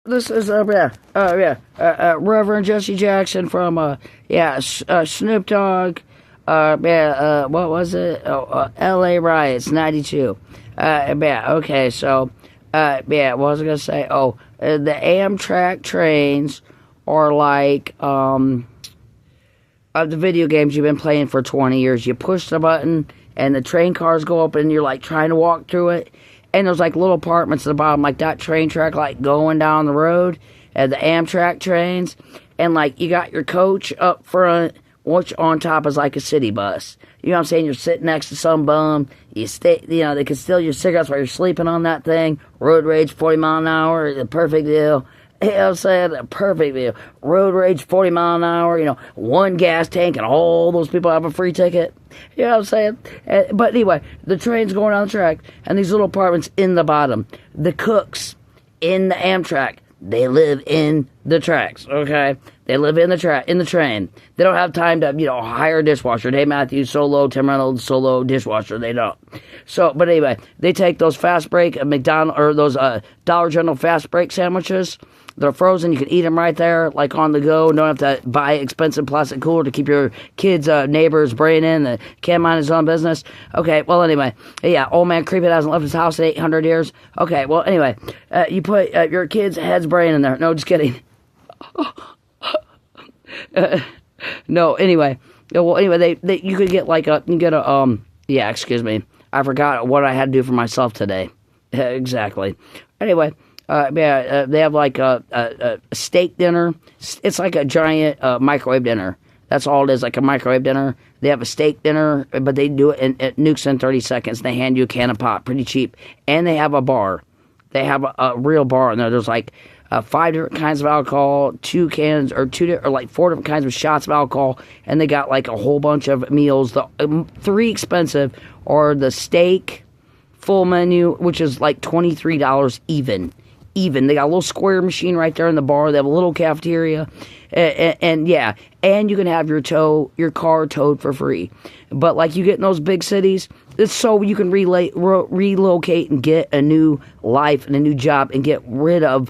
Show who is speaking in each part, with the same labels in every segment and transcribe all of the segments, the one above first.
Speaker 1: This is Reverend Jesse Jackson from Snoop Dogg. What was it? L.A. Riots '92. Okay, so what was I gonna say? The Amtrak trains are like of the video games you've been playing for 20 years. You push the button and the train cars go up and you're like trying to walk through it. And there's like little apartments at the bottom, like that train track, like going down the road, and the Amtrak trains. And like you got your coach up front, which on top is like a city bus. You know what I'm saying? You're sitting next to some bum. They can steal your cigarettes while you're sleeping on that thing. Road rage, 40 mile an hour, the perfect deal. You know what I'm saying? A perfect deal. Road rage, 40 mile an hour, one gas tank, and all those people have a free ticket. You know what I'm saying? But anyway, the train's going down the track, and these little apartments in the bottom. The cooks in the Amtrak, they live in the tracks, okay? They live in the train. They don't have time to, hire a dishwasher. Dave Matthews, solo, Tim Reynolds, solo dishwasher. They don't. So, but anyway, they take those fast break McDonald's or those Dollar General fast break sandwiches. They're frozen. You can eat them right there, like on the go. Don't have to buy expensive plastic cooler to keep your kids' neighbor's brain in that can't mind his own business. Okay, well, anyway. Yeah, old man creepy hasn't left his house in 800 years. Okay, well, anyway. You put your kid's head's brain in there. No, just kidding. No, anyway. Well, anyway, you could get excuse me. I forgot what I had to do for myself today. Exactly. Anyway. They have like a steak dinner. It's like a giant microwave dinner. That's all it is, like a microwave dinner. They have a steak dinner, but they do it it nukes in 30 seconds. They hand you a can of pop, pretty cheap. And they have a bar. They have a real bar in there. There's like 5 different kinds of alcohol, 4 different kinds of shots of alcohol, and they got like a whole bunch of meals. The 3 expensive are the steak full menu, which is like $23 even. They got a little square machine right there in the bar. They have a little cafeteria, and you can have your car towed for free. But like you get in those big cities, it's so you can relocate and get a new life and a new job and get rid of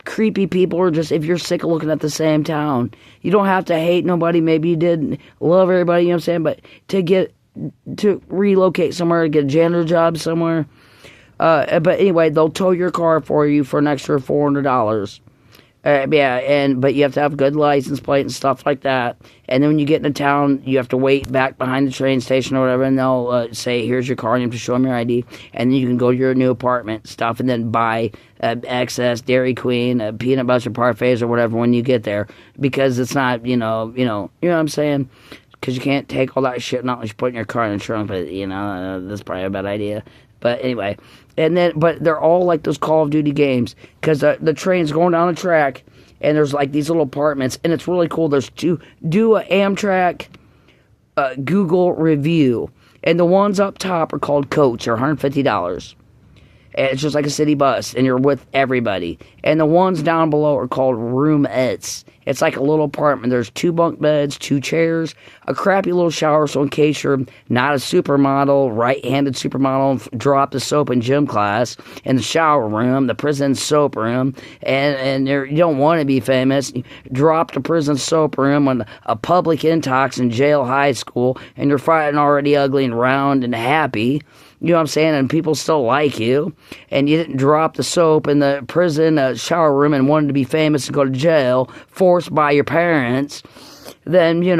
Speaker 1: creepy people, or just if you're sick of looking at the same town. You don't have to hate nobody. Maybe you did love everybody, you know what I'm saying? But to relocate somewhere, to get a janitor job somewhere. But anyway, they'll tow your car for you for an extra $400. But you have to have a good license plate and stuff like that. And then when you get into town, you have to wait back behind the train station or whatever, and they'll say, "Here's your car," and you have to show them your ID. And then you can go to your new apartment stuff, and then buy excess Dairy Queen, peanut butter parfaits or whatever when you get there, because it's not, you know what I'm saying? Because you can't take all that shit not unless you put in your car in the trunk, but that's probably a bad idea. But anyway, but they're all like those Call of Duty games, because the train's going down the track, and there's like these little apartments, and it's really cool. There's do a Amtrak Google review, and the ones up top are called Coach. They're $150. And it's just like a city bus, and you're with everybody. And the ones down below are called roomettes. It's like a little apartment. There's 2 bunk beds, 2 chairs, a crappy little shower, so in case you're not a supermodel, right-handed supermodel, drop the soap in gym class, in the shower room, the prison soap room, and you don't want to be famous, you drop the prison soap room on a public intox in jail high school, and you're fighting already ugly and round and happy. You know what I'm saying? And people still like you. And you didn't drop the soap in the prison shower room and wanted to be famous and go to jail, forced by your parents. Then, you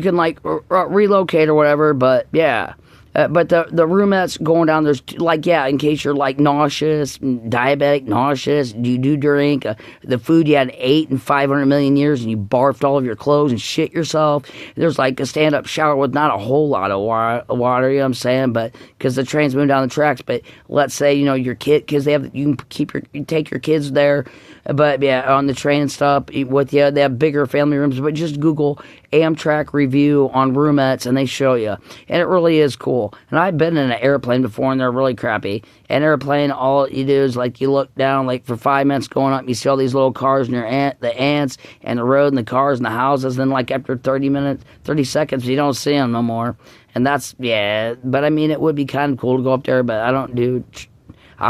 Speaker 1: can like relocate or whatever, but yeah. But the roomettes going down, there's in case you're like nauseous, diabetic, nauseous, you do drink the food you hadn't ate in 500 million years, and you barfed all of your clothes and shit yourself. There's like a stand-up shower with not a whole lot of water, you know what I'm saying? But because the train's moving down the tracks, but let's say your kid, because you can take your kids there, but yeah, on the train and stuff with you. They have bigger family rooms, but just Google Amtrak review on roomettes, and they show you, and it really is cool. And I've been in an airplane before, and they're really crappy. An airplane, all you do is like you look down, like for 5 minutes going up, you see all these little cars and the ants and the road and the cars and the houses. Then like after 30 seconds, you don't see them no more. And but I mean, it would be kind of cool to go up there, but I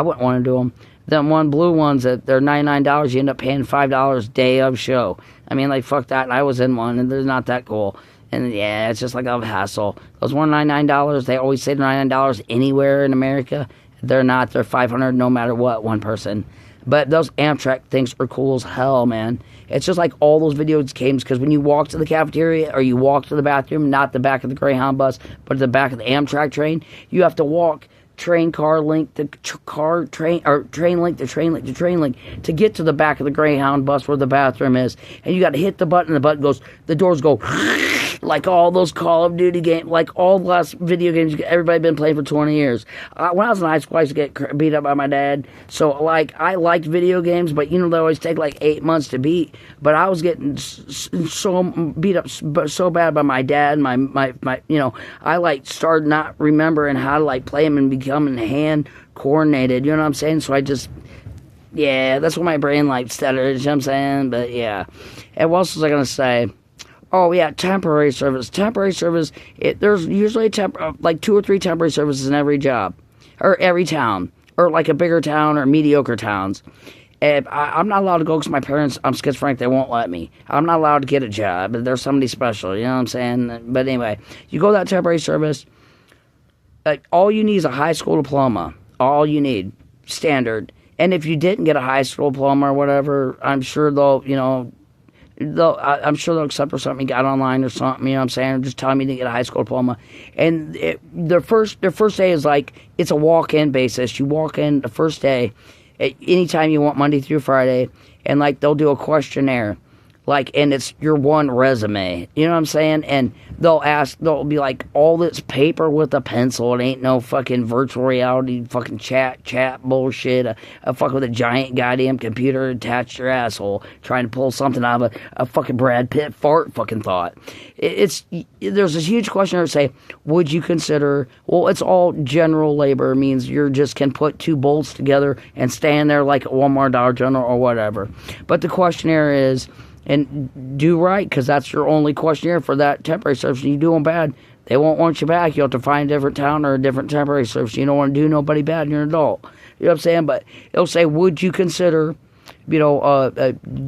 Speaker 1: wouldn't want to do them. them one blue ones that they're $99, you end up paying $5 day of show. I mean, like, fuck that. And I was in one, and they're not that cool. And yeah, it's just like a hassle. Those were $99. They always say they're $99 anywhere in America. They're not. They're $500 no matter what, one person. But those Amtrak things are cool as hell, man. It's just like all those video games, because when you walk to the cafeteria or you walk to the bathroom, not the back of the Greyhound bus, but the back of the Amtrak train, you have to walk train car link to car train, or train link to train link to train link to get to the back of the Greyhound bus where the bathroom is. And you got to hit the button, and the button goes, the doors go like all those Call of Duty games, like all the last video games everybody been playing for 20 years. When I was in high school, I used to get beat up by my dad. So, like, I liked video games, but, you know, they always take, like, 8 months to beat. But I was getting so beat up so bad by my dad, my you know, I, like, started not remembering how to, like, play them and becoming hand coordinated, you know what I'm saying? So I just, yeah, that's what my brain, like, stutters, you know what I'm saying? But, yeah. And what else was I going to say? Oh, yeah, temporary service. Temporary service, there's usually like 2 or 3 temporary services in every job, or every town, or like a bigger town or mediocre towns. And I'm not allowed to go because my parents, I'm schizophrenic, they won't let me. I'm not allowed to get a job. There's somebody special, you know what I'm saying? But anyway, you go to that temporary service, all you need is a high school diploma. All you need, standard. And if you didn't get a high school diploma or whatever, I'm sure they'll, you know, I'm sure they'll accept or something you got online or something, you know what I'm saying? Or just tell me to get a high school diploma. And their first day is like, it's a walk-in basis. You walk in the first day, anytime you want, Monday through Friday, and like they'll do a questionnaire. Like, and it's your one resume. You know what I'm saying? And they'll be like, all this paper with a pencil. It ain't no fucking virtual reality fucking chat bullshit. A fuck with a giant goddamn computer attached to your asshole trying to pull something out of a fucking Brad Pitt fart fucking thought. There's this huge question to say, would you consider, well, it's all general labor. It means you just can put 2 bolts together and stand there like a Walmart, Dollar General, or whatever. But the questionnaire is, and do right, because that's your only questionnaire for that temporary service. And you do them bad, they won't want you back. You'll have to find a different town or a different temporary service. You don't want to do nobody bad, and you're an adult. You know what I'm saying? But it'll say, would you consider, you know,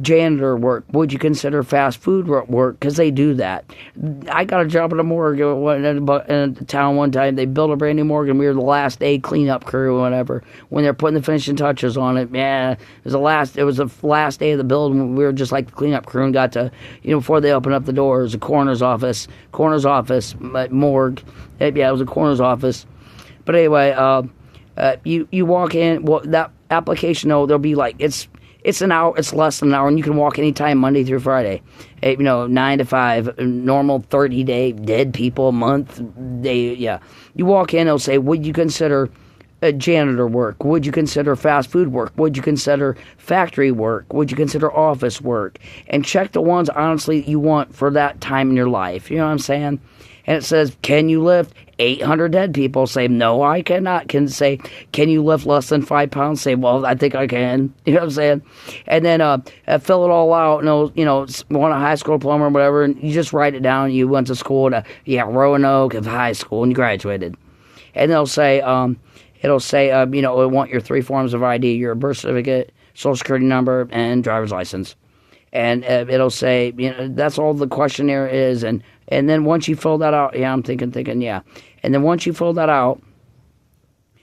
Speaker 1: janitor work? Would you consider fast food work? Because they do that. I got a job at a morgue in a town one time. They built a brand new morgue, and we were the last day cleanup crew or whatever. When they're putting the finishing touches on it, yeah, it was the last day of the building. We were just like the cleanup crew and got to, you know, before they opened up the doors, the coroner's office, morgue. Yeah, it was a coroner's office. But anyway, you walk in. Well, that application, though, there'll be like it's an hour, it's less than an hour, and you can walk anytime, Monday through Friday. 9 to 5, normal 30-day, dead people, month, day, yeah. You walk in, they'll say, would you consider janitor work? Would you consider fast food work? Would you consider factory work? Would you consider office work? And check the ones, honestly, you want for that time in your life. You know what I'm saying? And it says, can you lift 800 dead people? Say, no, I cannot. Can say, can you lift less than 5 pounds? Say, well, I think I can. You know what I'm saying? And then fill it all out. Want a high school diploma or whatever, and you just write it down. You went to school to, Roanoke of high school, and you graduated. And they'll say, we want your 3 forms of ID, your birth certificate, social security number, and driver's license. And it'll say, that's all the questionnaire is. And then once you fill that out, I'm thinking, yeah. And then once you fill that out,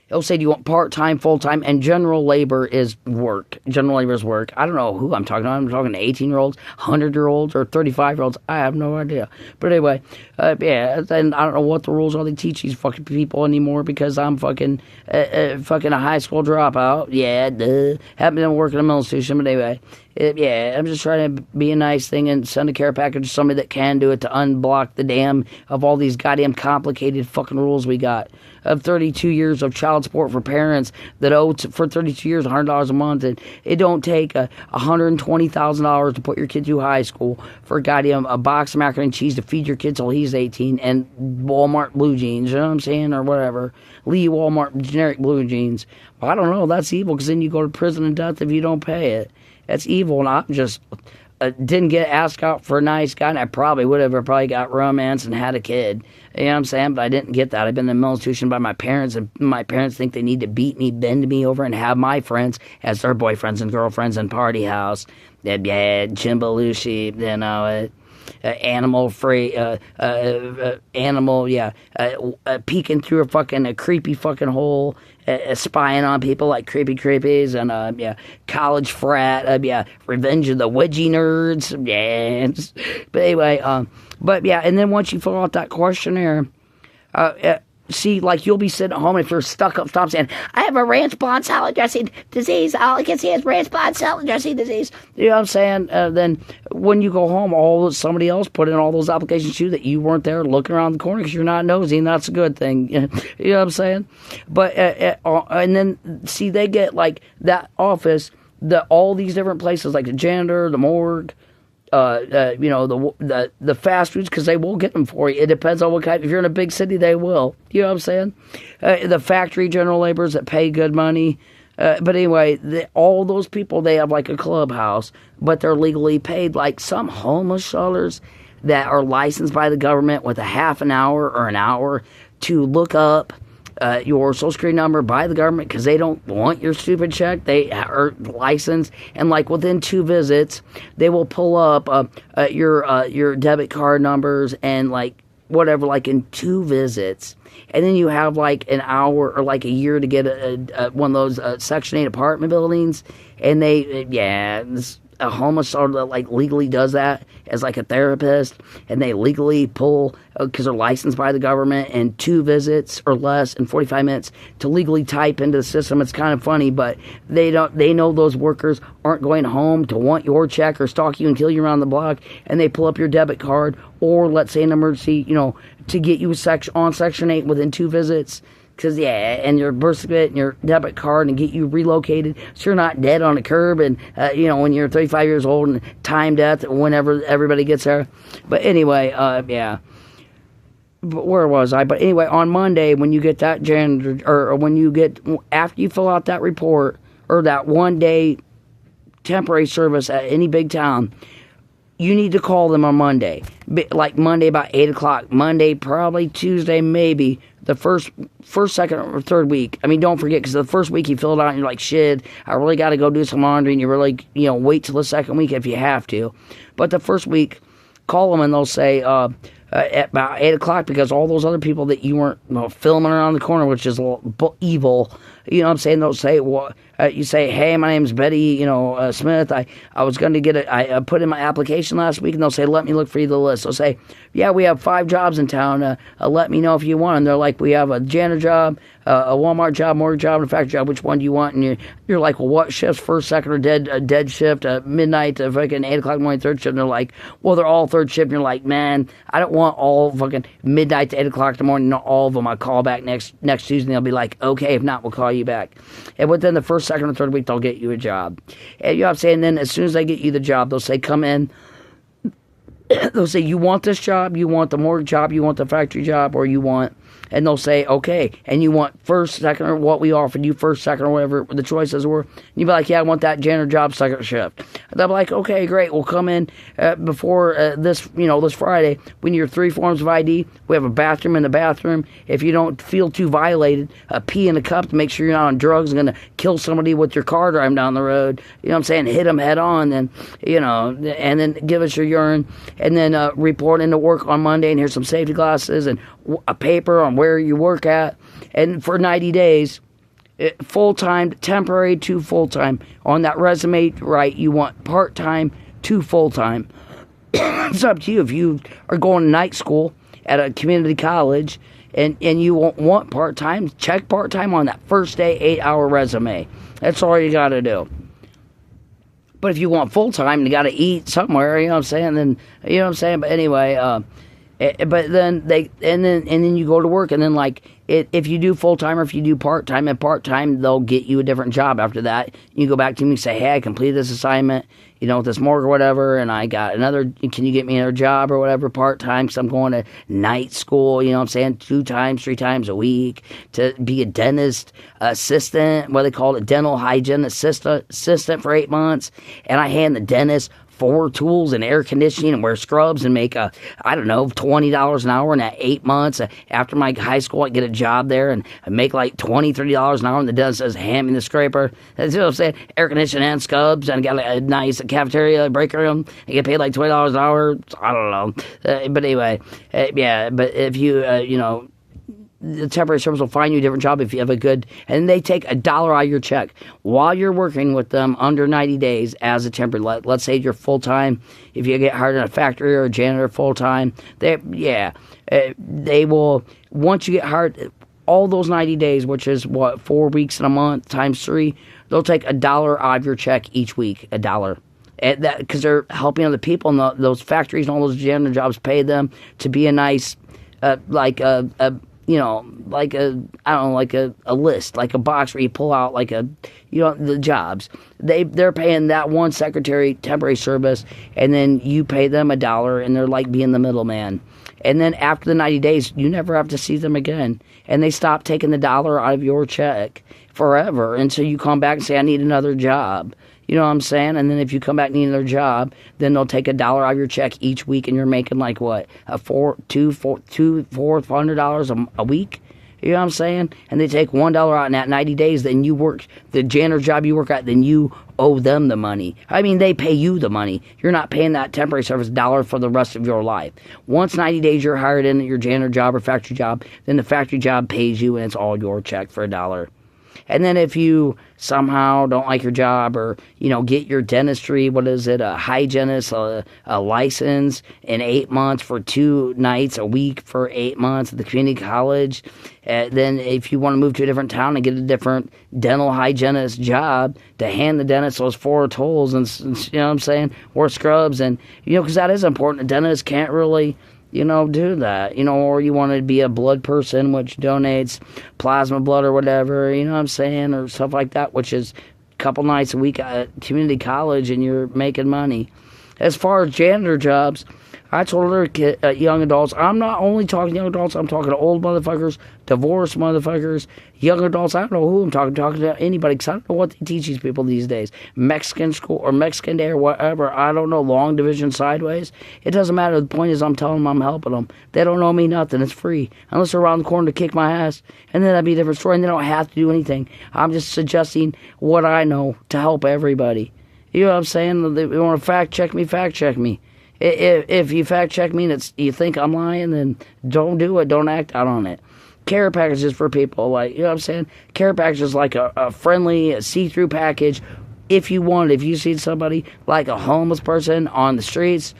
Speaker 1: it'll say, do you want part-time, full-time, and general labor is work. General labor is work. I don't know who I'm talking to. I'm talking to 18-year-olds, 100-year-olds, or 35-year-olds. I have no idea. But anyway, and I don't know what the rules are they teach these fucking people anymore, because I'm fucking a high school dropout. Yeah, duh. Haven't been working in a middle institution, but anyway. I'm just trying to be a nice thing and send a care package to somebody that can do it to unblock the dam of all these goddamn complicated fucking rules we got. Of 32 years of child support for parents that owe for 32 years $100 a month, and it don't take $120,000 to put your kid through high school for a box of macaroni and cheese to feed your kid till he's 18, and Walmart blue jeans, you know what I'm saying, or whatever. Lee Walmart generic blue jeans. Well, I don't know, that's evil, because then you go to prison and death if you don't pay it. That's evil, and didn't get asked out for a nice guy, and I probably would have, or probably got romance and had a kid. You know what I'm saying? But I didn't get that. I've been in the mental institution by my parents, and my parents think they need to beat me, bend me over, and have my friends as their boyfriends and girlfriends in party house. Yeah, Jim Belushi, animal free, animal, peeking through a creepy fucking hole, spying on people like creepy creepies, and college frat, Revenge of the Wedgie Nerds, but anyway, and then once you fill out that questionnaire, see, like, you'll be sitting at home, and if you're stuck up, stop saying, I have a ranch blonde salad dressing disease. All I can see is ranch blonde salad dressing disease. You know what I'm saying? Then when you go home, somebody else put in all those applications too that you weren't there looking around the corner because you're not nosy, and that's a good thing. You know what I'm saying? But, and then, see, they get, like, that office, all these different places, like the janitor, the morgue, the fast foods, because they will get them for you. It depends on what kind. If you're in a big city, they will. You know what I'm saying? The factory general laborers that pay good money. But anyway, all those people, they have like a clubhouse, but they're legally paid. Like some homeless shelters that are licensed by the government with a half an hour or an hour to look up your social security number by the government because they don't want your stupid check. They are licensed, and like within 2 visits, they will pull up your debit card numbers and like whatever, like in 2 visits. And then you have like an hour or like a year to get one of those Section 8 apartment buildings, and a homeless shelter that like legally does that as like a therapist, and they legally pull because they're licensed by the government in 2 visits or less in 45 minutes to legally type into the system. It's kind of funny, but they know those workers aren't going home to want your check or stalk you and kill you around the block, and they pull up your debit card or let's say an emergency, to get you on Section 8 within 2 visits. Because, and your birth certificate and your debit card, and get you relocated so you're not dead on the curb and, when you're 35 years old and time death whenever everybody gets there. But anyway, But where was I? But anyway, on Monday, when you get that janitor, or after you fill out that report, or that 1-day temporary service at any big town, you need to call them on Monday. Like Monday about 8 o'clock. Monday, probably Tuesday, maybe. The first, second, or third week. I mean, don't forget, because the first week you fill it out and you're like, shit, I really got to go do some laundry, and you really, wait till the second week if you have to. But the first week, call them and they'll say, at about 8 o'clock, because all those other people that you weren't filming around the corner, which is a little evil, you know what I'm saying? They'll say, you say, hey, my name's Betty, Smith. I was going to get I put in my application last week, and they'll say, let me look for you the list. They'll say, yeah, we have 5 jobs in town. Let me know if you want them. They're like, we have a janitor job, a Walmart job, mortgage job, and a factory job. Which one do you want? And you're like, well, what shifts? First, second, or dead shift? Midnight, fucking 8 o'clock in the morning, third shift. And they're like, well, they're all third shift. And you're like, man, I don't want all fucking midnight to 8 o'clock in the morning. Not all of them. I'll call back next Tuesday. And they'll be like, okay, if not, we'll call you back. And within the first, second, or third week, they'll get you a job. And you know what I'm saying? Then as soon as they get you the job, they'll say, come in. They'll say, you want this job, you want the mortgage job, you want the factory job, or you want, and they'll say, okay, and you want first, second, or what we offered you, first, second, or whatever the choices were. And you'd be like, yeah, I want that janitor job, second shift. And they'll be like, okay, great, we'll come in before this Friday. We need your 3 forms of ID. We have a bathroom in the bathroom. If you don't feel too violated, pee in a cup to make sure you're not on drugs and going to kill somebody with your car driving down the road. You know what I'm saying? Hit them head on, and then give us your urine. And then report into work on Monday, and here's some safety glasses and a paper on where you work at. And for 90 days, full-time, temporary to full-time. On that resume, right, you want part-time to full-time. It's up to you. If you are going to night school at a community college and you want part-time, check part-time on that first day, 8-hour resume. That's all you got to do. But if you want full-time, you got to eat somewhere, you know what I'm saying? Then, you know what I'm saying? But anyway, but then then you go to work, and then like if you do full-time or if you do part-time, and part-time, they'll get you a different job after that. You go back to me and say, hey, I completed this assignment, with this morgue or whatever, and I got can you get me another job or whatever part-time, because I'm going to night school, you know what I'm saying, 2 times, 3 times a week to be a dentist assistant, what they call it, dental hygiene assistant for 8 months, and I hand the dentist 4 tools and air conditioning and wear scrubs and make I don't know, $20 an hour, and at 8 months after my high school I get a job there and I make like $30 an hour, and the dad says hand me the scraper. That's what I'm saying. Air conditioning and scrubs, and got a nice cafeteria break room. I get paid like $20 an hour. I don't know, but anyway, yeah. But if you the temporary service will find you a different job if you have a good, and they take $1 out of your check while you're working with them under 90 days as a temporary. Let's say you're full-time. If you get hired in a factory or a janitor full-time, they will, once you get hired, all those 90 days, which is 4 weeks in a month times 3, they'll take $1 out of your check each week, $1. And that, because they're helping other people, and those factories and all those janitor jobs pay them to be a nice, like a list, like a box where you pull out the jobs. They're paying that one secretary temporary service, and then you pay them $1, and they're like being the middleman. And then after the 90 days, you never have to see them again, and they stop taking the $1 out of your check forever until you come back and say, I need another job. You know what I'm saying? And then if you come back and need another job, then they'll take $1 out of your check each week, and you're making like what, $400 a week? You know what I'm saying? And they take $1 out in that 90 days. Then you work the janitor job you work at. Then you owe them the money. I mean, they pay you the money. You're not paying that temporary service $1 for the rest of your life. Once 90 days you're hired in at your janitor job or factory job, then the factory job pays you, and it's all your check for $1. And then if you somehow don't like your job, or, get your dentistry, a hygienist, a license in 8 months for 2 nights a week for 8 months at the community college, then if you want to move to a different town and get a different dental hygienist job to hand the dentist those 4 tools and you know what I'm saying, or scrubs, and, because that is important. A dentist can't really do that, or you want to be a blood person, which donates plasma blood or whatever, you know what I'm saying, or stuff like that, which is a couple nights a week at community college, and you're making money. As far as janitor jobs, I told other young adults, I'm not only talking to young adults, I'm talking to old motherfuckers, divorced motherfuckers, young adults. I don't know who I'm talking to anybody, because I don't know what they teach these people these days. Mexican school or Mexican day or whatever, I don't know, long division sideways. It doesn't matter. The point is I'm telling them I'm helping them. They don't know me nothing. It's free. Unless they're around the corner to kick my ass, and then that'd be a different story, and they don't have to do anything. I'm just suggesting what I know to help everybody. You know what I'm saying? They want to fact check me, fact check me. If you fact check me and you think I'm lying, then don't do it. Don't act out on it. Care packages for people, you know what I'm saying? Care packages like a friendly, see-through package. If you see somebody like a homeless person on the streets,